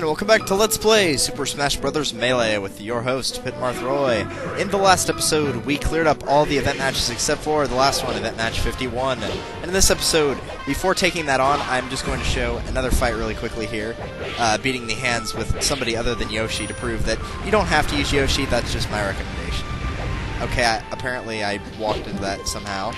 And welcome back to Let's Play Super Smash Bros. Melee with your host, Marth. In the last episode, we cleared up all the event matches except for the last one, event match 51. And in this episode, before taking that on, I'm just going to show another fight really quickly here, beating the hands with somebody other than Yoshi to prove that you don't have to use Yoshi, that's just my recommendation. Okay, apparently I walked into that somehow.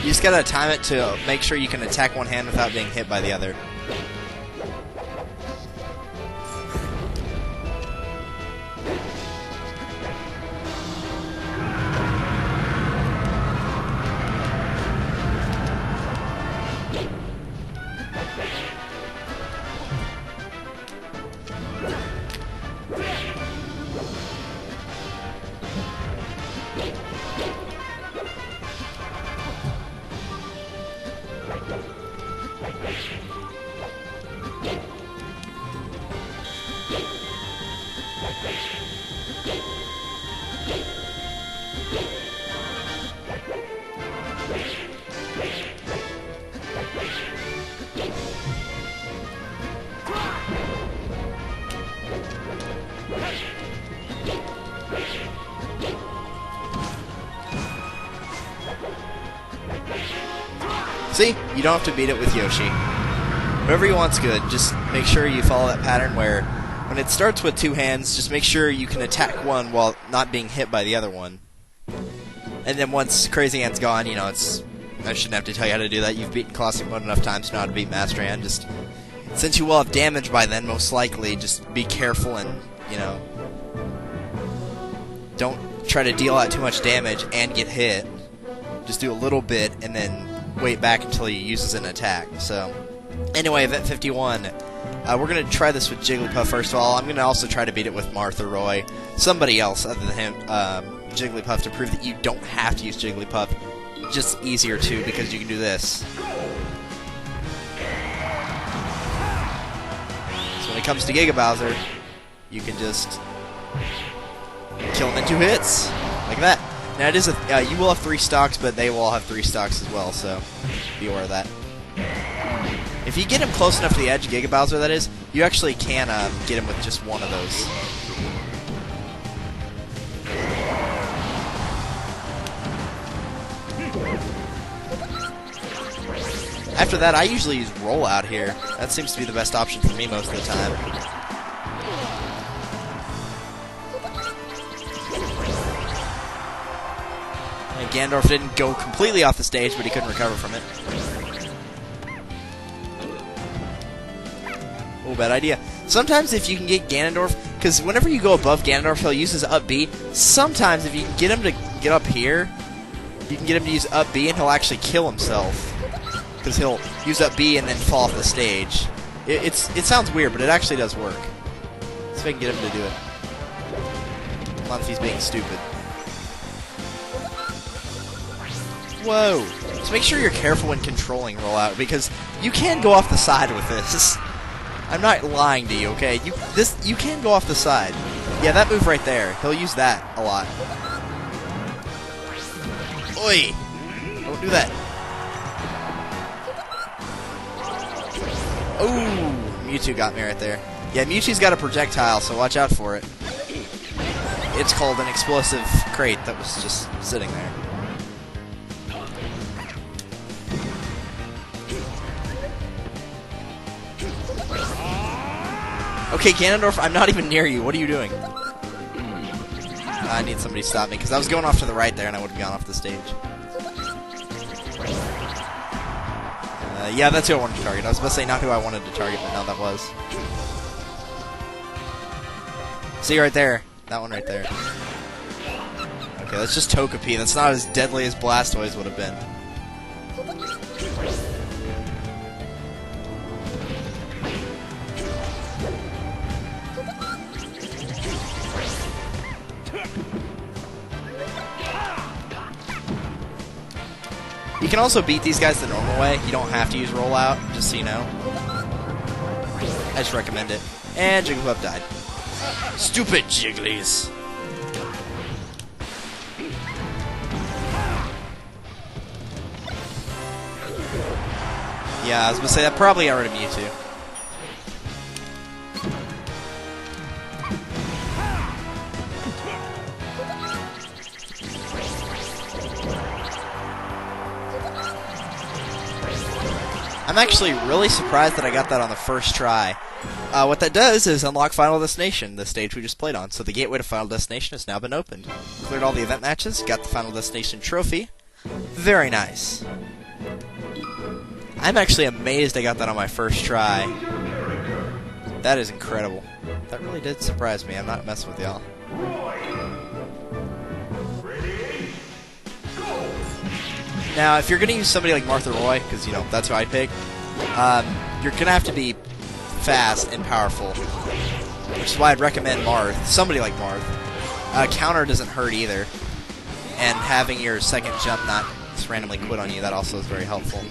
You just gotta time it to make sure you can attack one hand without being hit by the other. See? You don't have to beat it with Yoshi. Whatever you want's good. Just make sure you follow that pattern where when it starts with two hands, just make sure you can attack one while not being hit by the other one. And then once Crazy Hand's gone, you know, I shouldn't have to tell you how to do that. You've beaten Classic Mode enough times to know how to beat Master Hand. Just, since you will have damage by then, most likely, just be careful and, you know, don't try to deal out too much damage and get hit. Just do a little bit and then wait back until he uses an attack. So, anyway, event 51. We're going to try this with Jigglypuff first of all. I'm going to also try to beat it with Marth or Roy. Somebody else other than him, Jigglypuff, to prove that you don't have to use Jigglypuff. Just easier too, because you can do this. So when it comes to Giga Bowser, you can just kill him in 2 hits. Like that. Now, it is you will have 3 stocks, but they will all have 3 stocks as well, so be aware of that. If you get him close enough to the edge, Giga Bowser that is, you actually can get him with just one of those. After that, I usually use Roll Out here. That seems to be the best option for me most of the time. Ganondorf didn't go completely off the stage, but he couldn't recover from it. Oh, bad idea. Sometimes if you can get Ganondorf, because whenever you go above Ganondorf, he'll use his up B. Sometimes if you can get him to get up here, you can get him to use up B and he'll actually kill himself. Because he'll use up B and then fall off the stage. It sounds weird, but it actually does work. Let's see if I can get him to do it. Not if he's being stupid. Whoa! So make sure you're careful when controlling rollout, because you can go off the side with this. I'm not lying to you, okay? You can go off the side. Yeah, that move right there. He'll use that a lot. Oi! Don't do that. Oh, Mewtwo got me right there. Yeah, Mewtwo's got a projectile, so watch out for it. It's called an explosive crate that was just sitting there. Okay, Ganondorf, I'm not even near you. What are you doing? I need somebody to stop me, because I was going off to the right there, and I would have gone off the stage. Yeah, that's who I wanted to target. I was about to say not who I wanted to target, but no, that was. See right there. That one right there. Okay, that's just Togepi. That's not as deadly as Blastoise would have been. You can also beat these guys the normal way. You don't have to use rollout, just so you know. I just recommend it. And Jigglypuff died. Stupid Jigglies! Yeah, I was gonna say that probably got rid of Mewtwo. I'm actually really surprised that I got that on the first try. What that does is unlock Final Destination, the stage we just played on. So the gateway to Final Destination has now been opened. Cleared all the event matches, got the Final Destination trophy. Very nice. I'm actually amazed I got that on my first try. That is incredible. That really did surprise me. I'm not messing with y'all. Now, if you're going to use somebody like Marth or Roy, because, you know, that's who I pick, you're going to have to be fast and powerful, which is why I'd recommend Marth. Somebody like Marth. Counter doesn't hurt either, and having your second jump not just randomly quit on you, that also is very helpful.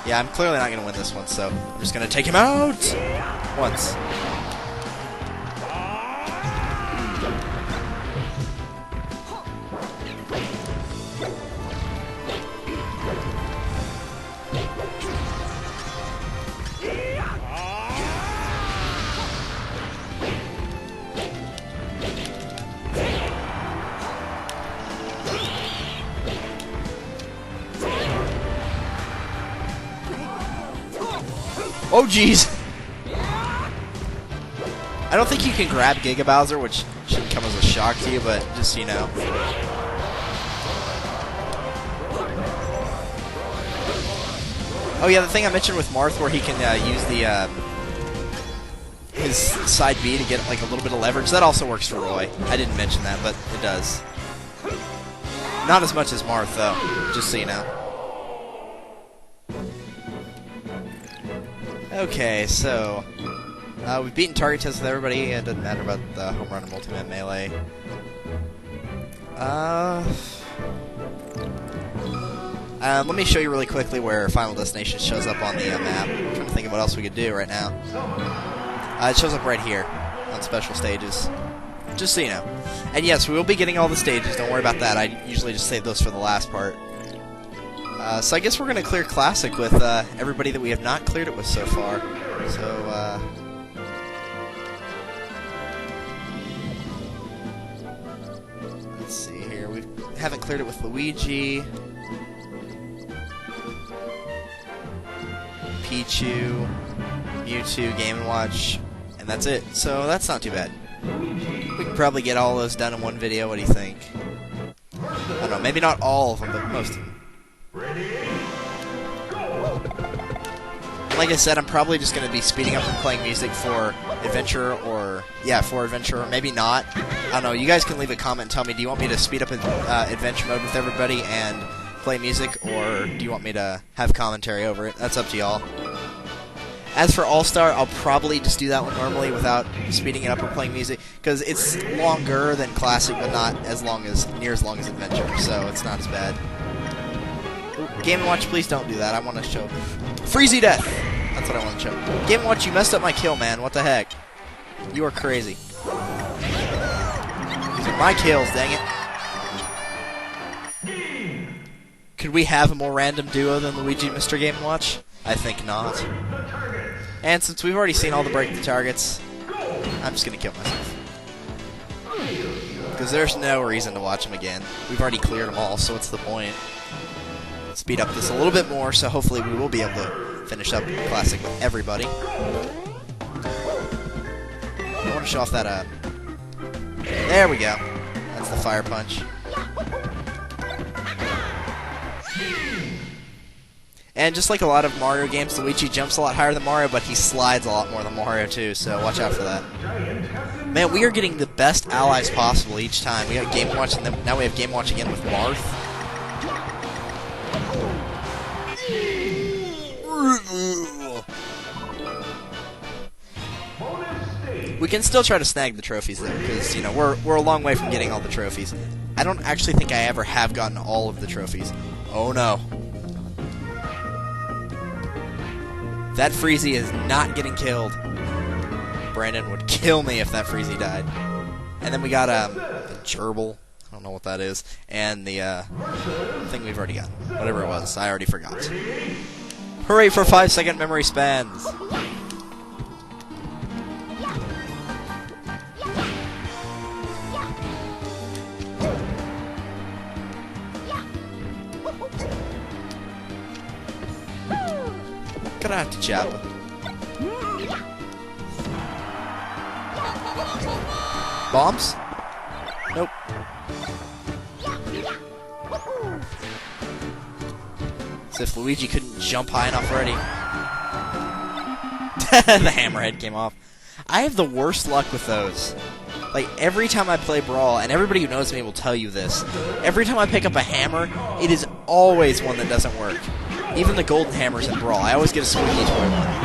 Yeah, I'm clearly not going to win this one, so I'm just going to take him out once. Oh, jeez. I don't think you can grab Giga Bowser, which shouldn't come as a shock to you, but just so you know. Oh, yeah, the thing I mentioned with Marth where he can use the his side B to get like a little bit of leverage, that also works for Roy. I didn't mention that, but it does. Not as much as Marth, though, just so you know. Okay, so we've beaten target tests with everybody. It doesn't matter about the home run and multi-man melee. Let me show you really quickly where Final Destination shows up on the map. I'm trying to think of what else we could do right now. It shows up right here on special stages, just so you know. And yes, we will be getting all the stages. Don't worry about that. I usually just save those for the last part. So I guess we're going to clear Classic with everybody that we have not cleared it with so far. So, let's see here. We haven't cleared it with Luigi, Pichu, Mewtwo, Game & Watch, and that's it. So that's not too bad. We can probably get all those done in one video. What do you think? I don't know. Maybe not all of them, but most of them. Like I said, I'm probably just going to be speeding up and playing music for Adventure, or maybe not. I don't know. You guys can leave a comment and tell me, do you want me to speed up in Adventure mode with everybody and play music, or do you want me to have commentary over it? That's up to y'all. As for All-Star, I'll probably just do that one normally without speeding it up or playing music, because it's longer than Classic, but not near as long as Adventure, so it's not as bad. Game & Watch, please don't do that. I want to show Freezy Death. That's what I want to show. Game & Watch, you messed up my kill, man. What the heck? You are crazy. These are my kills, dang it. Could we have a more random duo than Luigi and Mr. Game & Watch? I think not. And since we've already seen all the break the targets, I'm just going to kill myself. Because there's no reason to watch them again. We've already cleared them all, so what's the point? Speed up this a little bit more, so hopefully we will be able to finish up Classic with everybody. I want to show off that, there we go. That's the Fire Punch. And just like a lot of Mario games, Luigi jumps a lot higher than Mario, but he slides a lot more than Mario too, so watch out for that. Man, we are getting the best allies possible each time. We got Game Watch, and then now we have Game Watch again with Marth. We can still try to snag the trophies though, because you know we're a long way from getting all the trophies. I don't actually think I ever have gotten all of the trophies. Oh no. That Freezy is not getting killed. Brandon would kill me if that Freezy died. And then we got a gerbil. I don't know what that is. And the thing we've already got. Whatever it was. I already forgot. Hooray for 5-second memory spans. Karate chop. Bombs? Nope. As if Luigi couldn't jump high enough already. The hammerhead came off. I have the worst luck with those. Like, every time I play Brawl, and everybody who knows me will tell you this, every time I pick up a hammer, it is always one that doesn't work. Even the golden hammers in Brawl, I always get a squeaky toy one.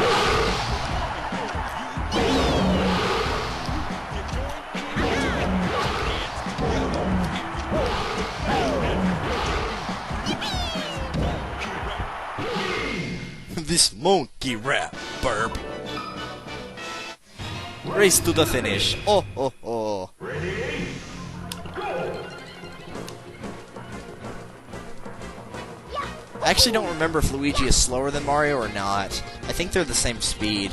This monkey rap, burp. Race to the finish. Oh, oh, oh. Ready? Go! I actually don't remember if Luigi is slower than Mario or not. I think they're the same speed.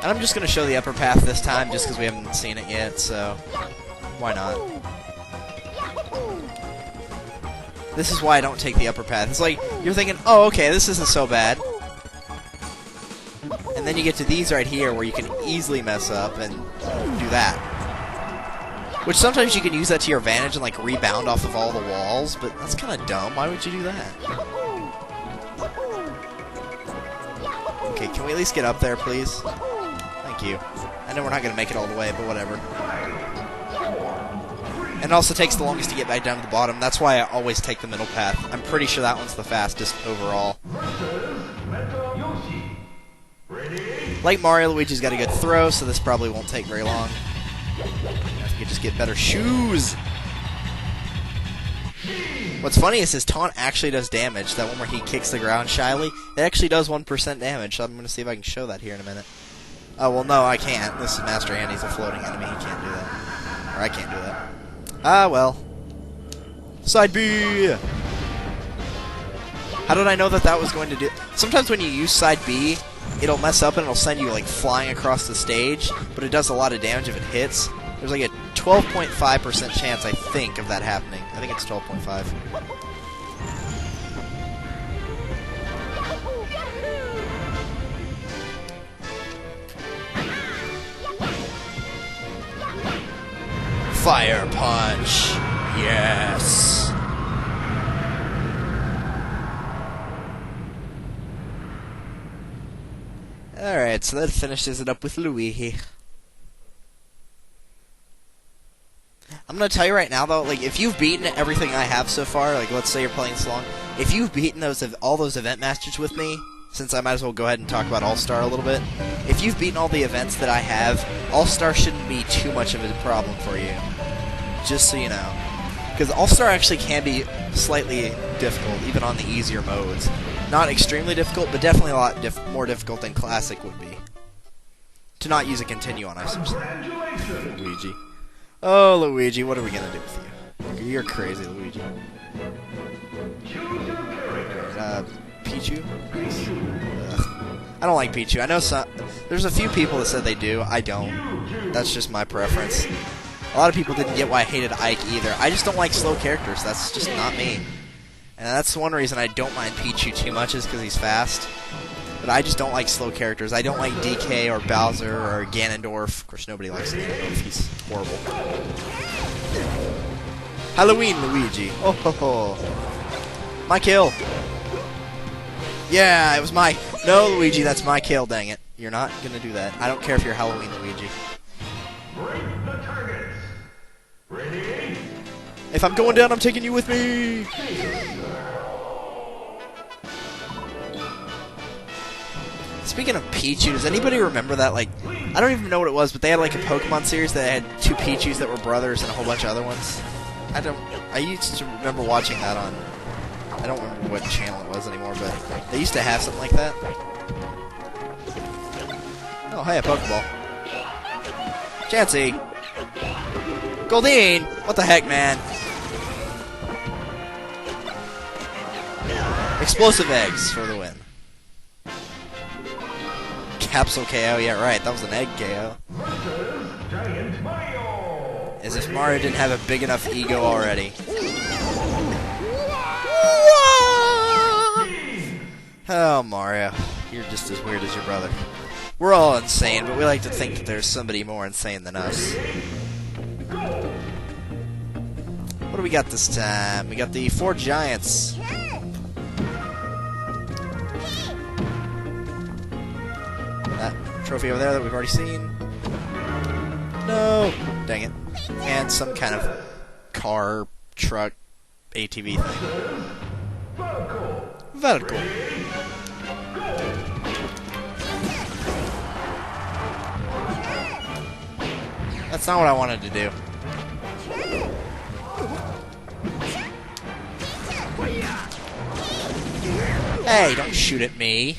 And I'm just going to show the upper path this time just because we haven't seen it yet, so why not? This is why I don't take the upper path. It's like, you're thinking, oh, okay, this isn't so bad. And then you get to these right here where you can easily mess up and do that. Which sometimes you can use that to your advantage and like rebound off of all the walls, but that's kind of dumb. Why would you do that? Okay, can we at least get up there, please? Thank you. I know we're not going to make it all the way, but whatever. And it also takes the longest to get back down to the bottom. That's why I always take the middle path. I'm pretty sure that one's the fastest overall. Like Mario, Luigi's got a good throw, so this probably won't take very long. If you could just get better shoes. What's funny is his taunt actually does damage. That one where he kicks the ground shyly, it actually does 1% damage. So I'm going to see if I can show that here in a minute. Oh, well, no, I can't. This is Master Hand. He's a floating enemy. He can't do that. Or I can't do that. Ah, well. Side B! How did I know that that was going to do... Sometimes when you use side B, it'll mess up and it'll send you, like, flying across the stage, but it does a lot of damage if it hits. There's, like, a 12.5% chance, I think, of that happening. I think it's 12.5. Fire punch! Yes! Alright, so that finishes it up with Luigi. I'm gonna tell you right now, though, like, if you've beaten everything I have so far, like, let's say you're playing this long, if you've beaten all those event masters with me, since I might as well go ahead and talk about All-Star a little bit, if you've beaten all the events that I have, All-Star shouldn't be too much of a problem for you. Just so you know. Because All-Star actually can be slightly difficult, even on the easier modes. Not extremely difficult, but definitely a lot more difficult than Classic would be. To not use a continue on, I suppose. Luigi. Oh, Luigi, what are we gonna do with you? You're crazy, Luigi. Pichu? I don't like Pichu. I know there's a few people that said they do. I don't. That's just my preference. A lot of people didn't get why I hated Ike either. I just don't like slow characters. That's just not me. And that's one reason I don't mind Pichu too much is because he's fast. But I just don't like slow characters. I don't like DK or Bowser or Ganondorf. Of course, nobody likes Ganondorf. He's horrible. Halloween Luigi. Oh ho ho. My kill. Yeah, it was my... No, Luigi, that's my kill, dang it. You're not gonna do that. I don't care if you're Halloween Luigi. Break the targets. Ready? If I'm going down, I'm taking you with me! Speaking of Pichu, does anybody remember that, like... I don't even know what it was, but they had, like, a Pokemon series that had 2 Pichus that were brothers and a whole bunch of other ones. I used to remember watching that on... I don't remember what channel it was anymore, but they used to have something like that. Oh, hey, a Pokeball. Chansey! Goldeen! What the heck, man? Explosive eggs for the win. Capsule KO, yeah right, that was an egg KO. Giant Mario. As if Mario didn't have a big enough ego already. Oh, Mario. You're just as weird as your brother. We're all insane, but we like to think that there's somebody more insane than us. What do we got this time? We got the 4 giants. That trophy over there that we've already seen. No! Dang it. And some kind of car, truck, ATV thing. Vertical. That's not what I wanted to do. Hey, don't shoot at me.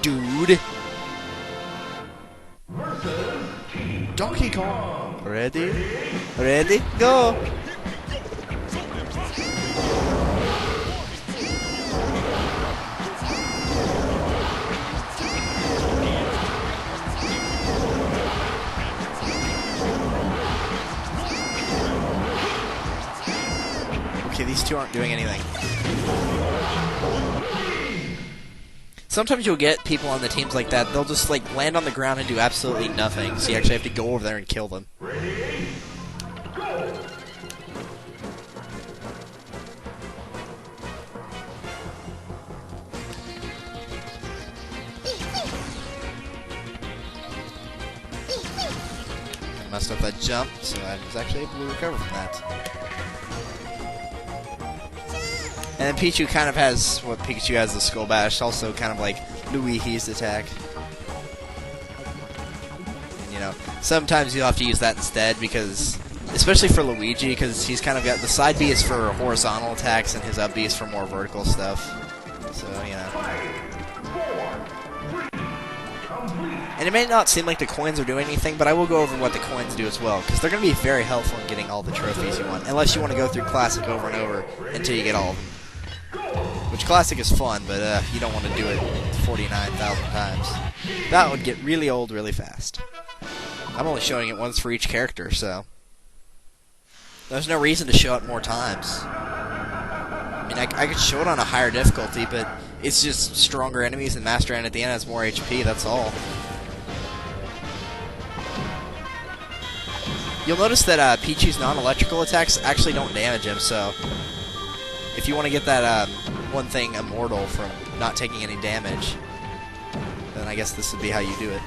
Dude. Donkey Kong. Ready? Ready? Go! Okay, these two aren't doing anything. Sometimes you'll get people on the teams like that, they'll just like land on the ground and do absolutely nothing, so you actually have to go over there and kill them. Ready? Go. I messed up that jump, so I was actually able to recover from that. And then Pichu kind of has what Pikachu has, the Skull Bash, also kind of like Luigi's attack. And, you know, sometimes you'll have to use that instead because, especially for Luigi, because he's kind of got the side B is for horizontal attacks and his up B is for more vertical stuff. So, you know. And it may not seem like the coins are doing anything, but I will go over what the coins do as well, because they're going to be very helpful in getting all the trophies you want, unless you want to go through Classic over and over until you get all of them. Which Classic is fun, but you don't want to do it 49,000 times. That would get really old really fast. I'm only showing it once for each character, so there's no reason to show it more times. I mean, I could show it on a higher difficulty, but it's just stronger enemies, and Master Hand at the end has more HP, that's all. You'll notice that Pichu's non-electrical attacks actually don't damage him, so if you want to get that one thing immortal from not taking any damage, then I guess this would be how you do it.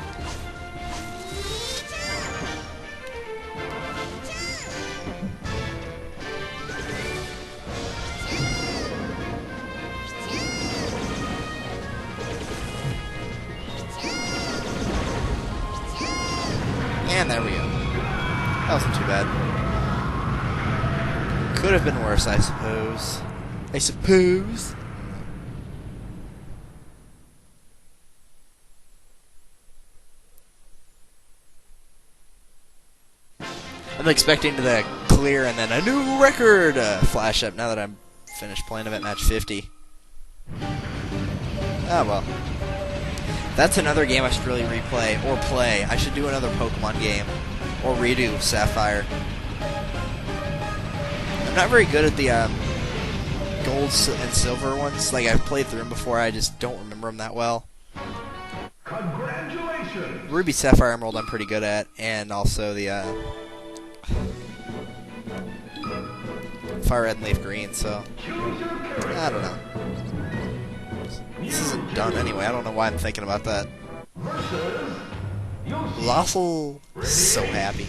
And there we go. That wasn't too bad. Could have been worse, I suppose. I suppose. I'm expecting to clear and then a new record flash up now that I'm finished playing them at match 50. Oh well. That's another game I should really replay or play. I should do another Pokemon game or redo Sapphire. I'm not very good at the gold and silver ones. Like, I've played through them before, I just don't remember them that well. Congratulations. Ruby, Sapphire, Emerald I'm pretty good at, and also the Fire Red and Leaf Green, so I don't know. This isn't done anyway. I don't know why I'm thinking about that. Lossel, so happy.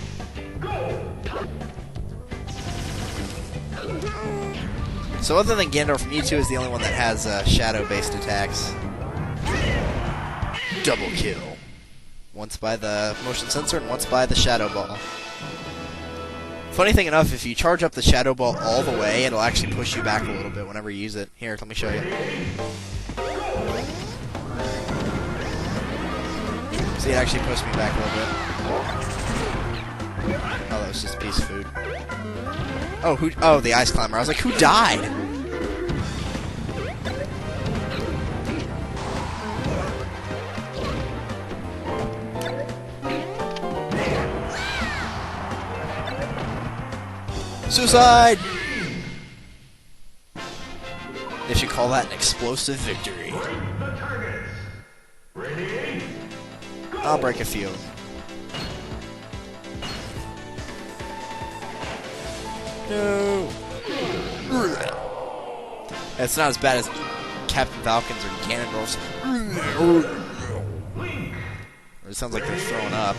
So other than Ganondorf, Mewtwo is the only one that has shadow-based attacks. Double kill. Once by the motion sensor and once by the Shadow Ball. Funny thing enough, if you charge up the Shadow Ball all the way, it'll actually push you back a little bit whenever you use it. Here, let me show you. See, it actually pushed me back a little bit. Oh, that was just a piece of food. Oh, who? Oh, the Ice Climber. I was like, who died? Suicide! They should call that an explosive victory. I'll break a few. No! It's not as bad as Captain Falcon's or Ganondorf's. It sounds like they're throwing up.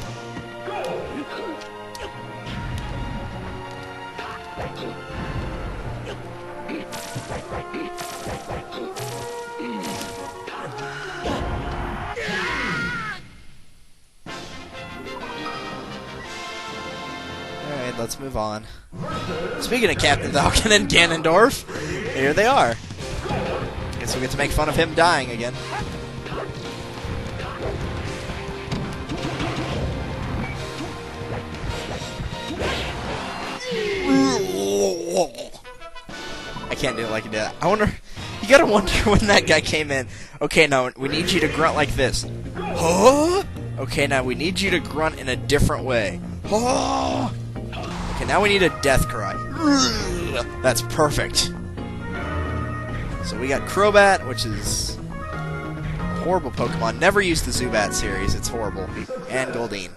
Alright, let's move on. Speaking of Captain Falcon and Ganondorf, here they are. Guess we get to make fun of him dying again. I can't do it like he did. I wonder... You gotta wonder when that guy came in. Okay, now we need you to grunt like this. Huh? Okay, now we need you to grunt in a different way. Huh? Okay, now we need a death cry. That's perfect. So we got Crobat, which is a horrible Pokemon. Never use the Zubat series. It's horrible. And Goldeen.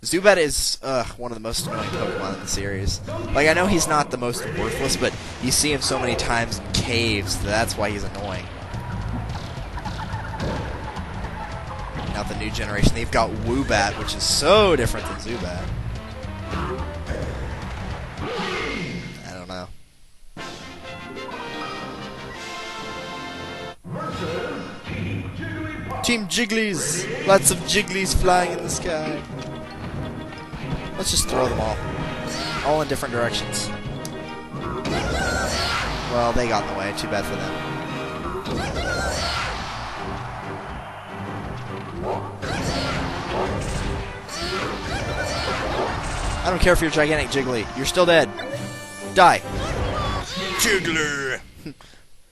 Zubat is one of the most annoying Pokemon in the series. Like, I know he's not the most worthless, but you see him so many times in caves, that's why he's annoying. Now the new generation, they've got Woobat, which is so different than Zubat. I don't know. Team Jigglies! Lots of Jigglies flying in the sky. Let's just throw them all in different directions. Well, they got in the way. Too bad for them. I don't care if you're gigantic Jiggly. You're still dead. Die. Jiggler.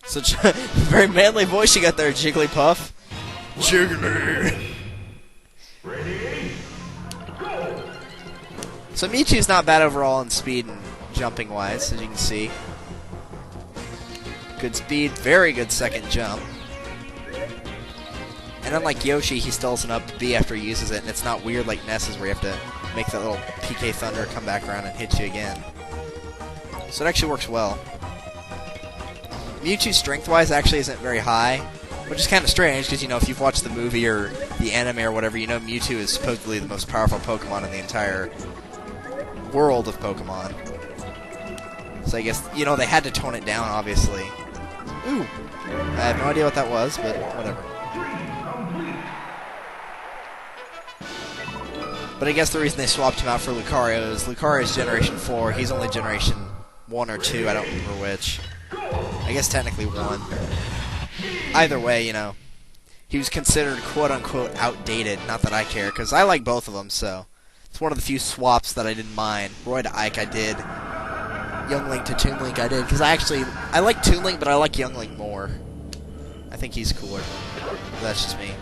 Such a very manly voice you got there, Jigglypuff. Jiggler. So Mewtwo's not bad overall in speed and jumping wise, as you can see. Good speed, very good second jump. And unlike Yoshi, he still has an up B after he uses it, and it's not weird like Ness's where you have to make that little PK Thunder come back around and hit you again. So it actually works well. Mewtwo strength-wise actually isn't very high, which is kind of strange, because, you know, if you've watched the movie or the anime or whatever, you know Mewtwo is supposedly the most powerful Pokemon in the entire world of Pokemon. So I guess, you know, they had to tone it down, obviously. Ooh. I have no idea what that was, but whatever. But I guess the reason they swapped him out for Lucario is Lucario's Generation 4, he's only Generation 1 or 2, I don't remember which. I guess technically 1. Either way, you know, he was considered quote-unquote outdated, not that I care, because I like both of them, so... It's one of the few swaps that I didn't mind. Roy to Ike I did. Young Link to Toon Link I did. Because I like Toon Link, but I like Young Link more. I think he's cooler. But that's just me.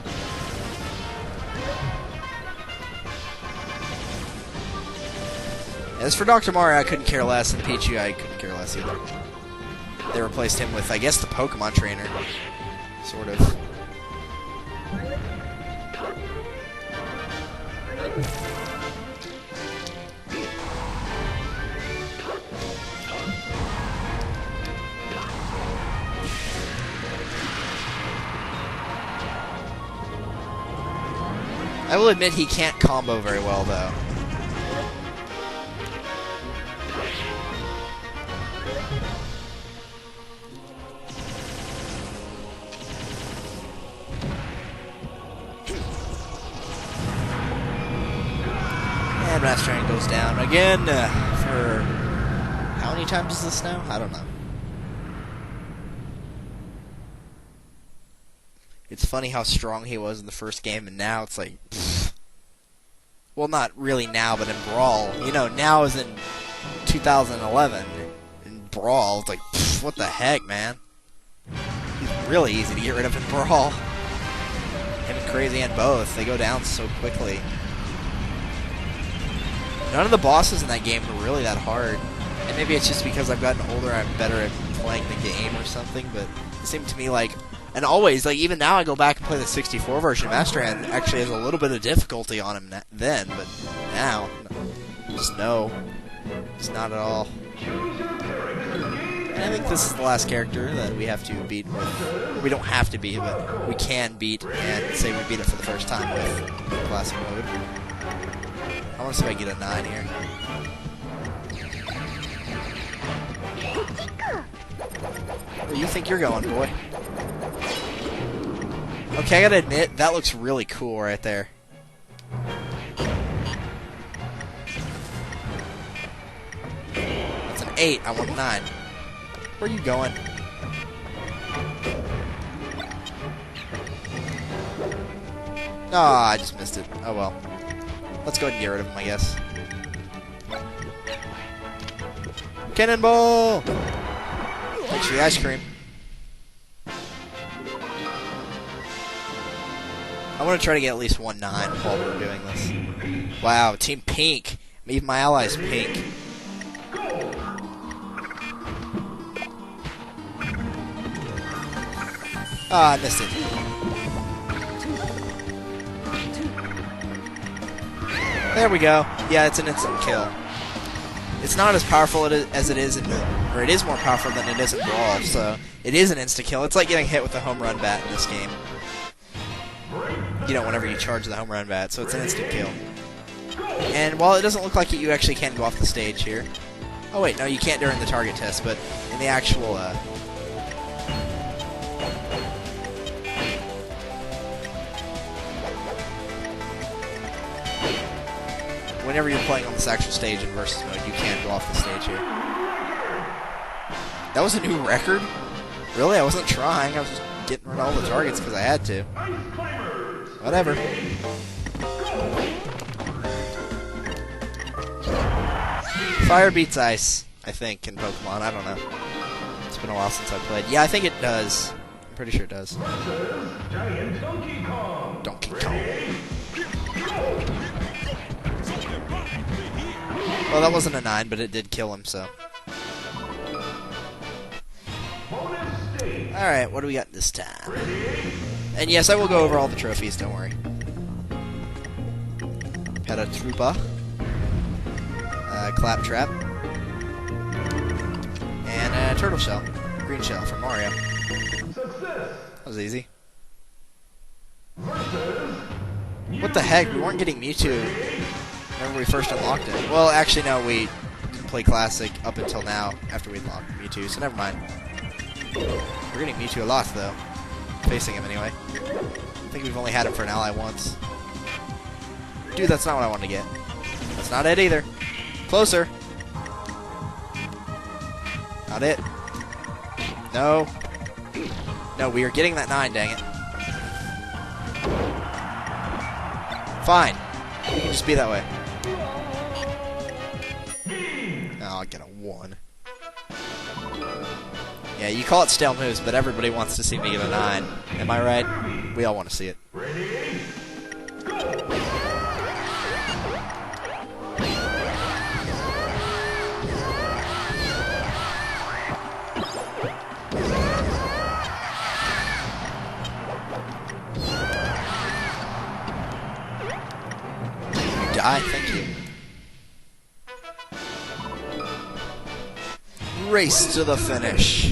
As for Dr. Mario, I couldn't care less. And Pichu, I couldn't care less either. They replaced him with, I guess, the Pokemon trainer. Sort of. I will admit he can't combo very well, though. And Master Hand goes down again for... How many times is this now? I don't know. It's funny how strong he was in the first game, and now it's like... Pfft. Well, not really now, but in Brawl. You know, now is in 2011. In Brawl, it's like, pfft, what the heck, man? He's really easy to get rid of in Brawl. Him and Crazy and both, they go down so quickly. None of the bosses in that game were really that hard. And maybe it's just because I've gotten older, I'm better at playing the game or something, but it seemed to me like... And always, like, even now I go back and play the 64 version, Master Hand actually has a little bit of difficulty on him then, but now, just no. Just not at all. And I think this is the last character that we have to beat with. We don't have to beat, but we can beat and say we beat it for the first time with Classic Mode. I want to see if I get a 9 here. Where you think you're going, boy? Okay, I gotta admit, that looks really cool right there. That's an 8. I want a 9. Where are you going? Ah, I just missed it. Oh well. Let's go ahead and get rid of him, I guess. Cannonball! Thanks for the ice cream. I want to try to get at least 1-9 while we're doing this. Wow, Team Pink. Leave my allies pink. Ah, I missed it. There we go. Yeah, it's an instant kill. It's not as powerful as it is in... Or it is more powerful than it is in Brawl, so... It is an instant kill. It's like getting hit with a home run bat in this game. You know, whenever you charge the home run bat, so it's an instant kill. And while it doesn't look like it, you actually can go off the stage here. Oh wait, no, you can't during the target test, but in the actual, whenever you're playing on this actual stage in versus mode, you can go off the stage here. That was a new record? Really? I wasn't trying, I was just getting rid of all the targets because I had to. Whatever. Fire beats ice, I think, in Pokemon. I don't know. It's been a while since I played. Yeah, I think it does. I'm pretty sure it does. Donkey Kong. Well, that wasn't a 9, but it did kill him, so. Alright, what do we got this time? And yes, I will go over all the trophies, don't worry. Paratroopa. Claptrap. And Turtle Shell. Green Shell from Mario. That was easy. What the heck? We weren't getting Mewtwo whenever we first unlocked it. Well, actually, no, we didn't play Classic up until now, after we unlocked Mewtwo, so never mind. We're getting Mewtwo a lot, though. Facing him, anyway. I think we've only had him for an ally once. Dude, that's not what I wanted to get. That's not it, either. Closer. Not it. No. No, we are getting that 9, dang it. Fine. You can just be that way. Oh, I'll get a 1. Yeah, you call it stale moves, but everybody wants to see me get a 9. Am I right? We all want to see it. Die, thank you. Race to the finish.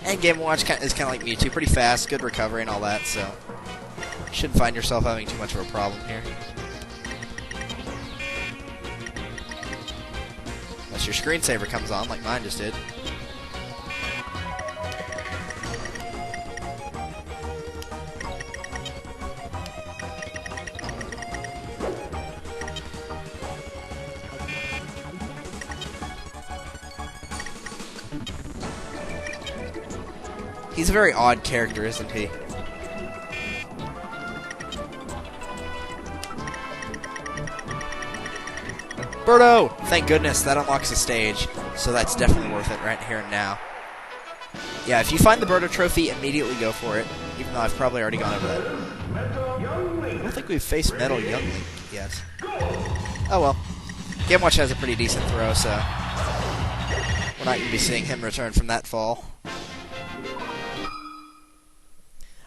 And Game & Watch is kind of like Mewtwo, pretty fast, good recovery and all that, so Shouldn't find yourself having too much of a problem here. Unless your screensaver comes on, like mine just did. He's a very odd character, isn't he? Birdo! Thank goodness, that unlocks a stage, so that's definitely worth it right here and now. Yeah, if you find the Birdo trophy, immediately go for it, even though I've probably already gone over that. I don't think we've faced Metal Young Link yet. Oh well. Game Watch has a pretty decent throw, so we're not going to be seeing him return from that fall.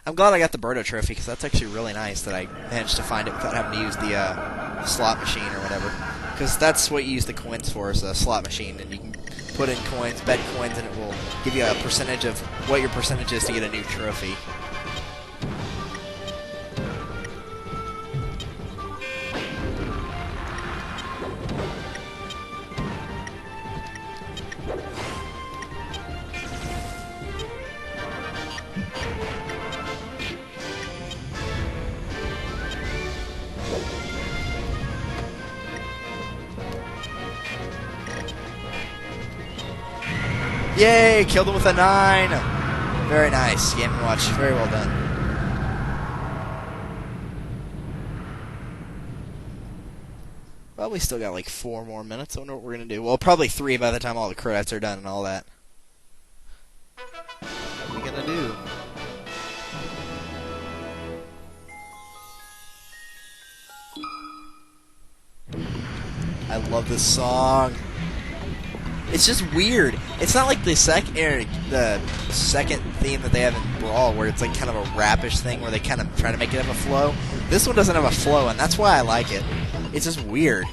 I'm glad I got the Birdo trophy, because that's actually really nice that I managed to find it without having to use the slot machine or whatever. Because that's what you use the coins for, is a slot machine, and you can put in coins, bet coins, and it will give you a percentage of what your percentage is to get a new trophy. Yay! Killed him with a 9! Very nice. Game & Watch. Very well done. Well, we still got like 4 more minutes. I wonder what we're going to do. Well, probably 3 by the time all the credits are done and all that. What are we going to do? I love this song. It's just weird. It's not like the second theme that they have in Brawl, where it's like kind of a rapish thing, where they kind of try to make it have a flow. This one doesn't have a flow, and that's why I like it. It's just weird.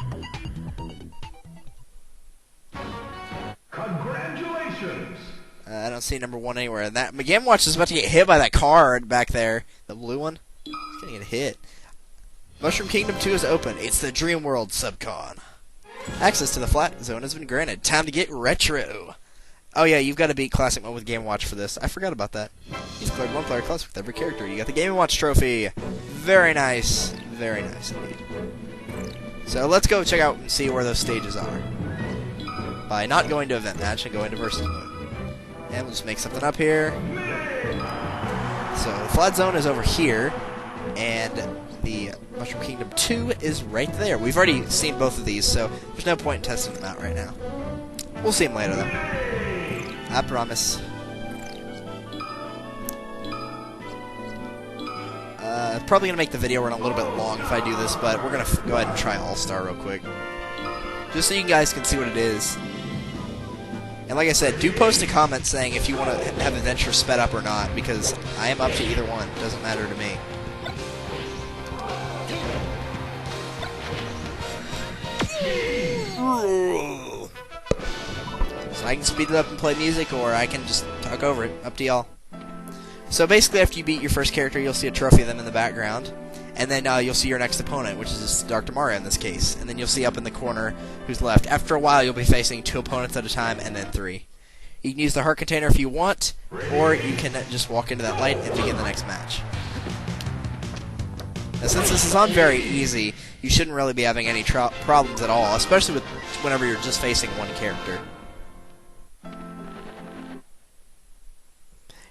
Congratulations! I don't see number 1 anywhere. And that Game Watch is about to get hit by that card back there, the blue one. He's gonna get hit. Mushroom Kingdom 2 is open. It's the Dream World Subcon. Access to the flat zone has been granted. Time to get retro. Oh yeah, you've got to beat Classic Mode with Game & Watch for this. I forgot about that. He's cleared 1 player classic with every character. You got the Game & Watch trophy. Very nice. Very nice indeed. So let's go check out and see where those stages are. By not going to event match and going to versus mode. And we'll just make something up here. So the flat zone is over here. And the Mushroom Kingdom 2 is right there. We've already seen both of these, so there's no point in testing them out right now. We'll see them later, though. I promise. Probably going to make the video run a little bit long if I do this, but we're going to go ahead and try All-Star real quick. Just so you guys can see what it is. And like I said, do post a comment saying if you want to have adventure sped up or not, because I am up to either one. It doesn't matter to me. So I can speed it up and play music, or I can just talk over it. Up to y'all. So basically, after you beat your first character, you'll see a trophy of them in the background. And then you'll see your next opponent, which is Dr. Mario in this case. And then you'll see up in the corner who's left. After a while, you'll be facing 2 opponents at a time, and then 3. You can use the heart container if you want, or you can just walk into that light and begin the next match. Now, since this is on very easy, you shouldn't really be having any problems at all, especially whenever you're just facing 1 character.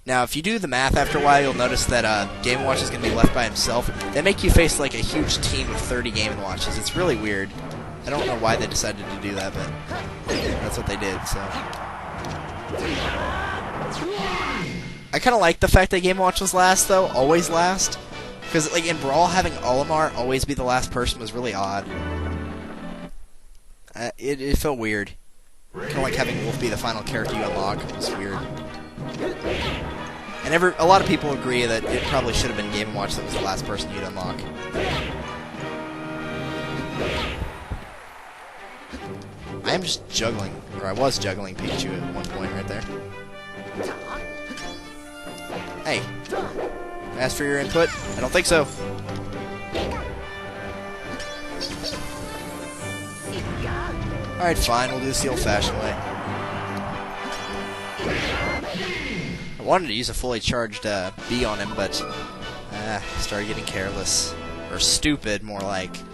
Now, if you do the math after a while, you'll notice that Game & Watch is going to be left by himself. They make you face like a huge team of 30 Game & Watches. It's really weird. I don't know why they decided to do that, but that's what they did, so. I kind of like the fact that Game & Watch was last, though. Always last. Because, like, in Brawl, having Olimar always be the last person was really odd. It felt weird. Kind of like having Wolf be the final character you unlock. It was weird. And a lot of people agree that it probably should have been Game & Watch that was the last person you'd unlock. I am just juggling, or I was juggling Pichu at one point right there. Hey. ask for your input? I don't think so. Alright, fine. We'll do this the old-fashioned way. I wanted to use a fully charged B on him, but started getting careless. Or stupid, more like.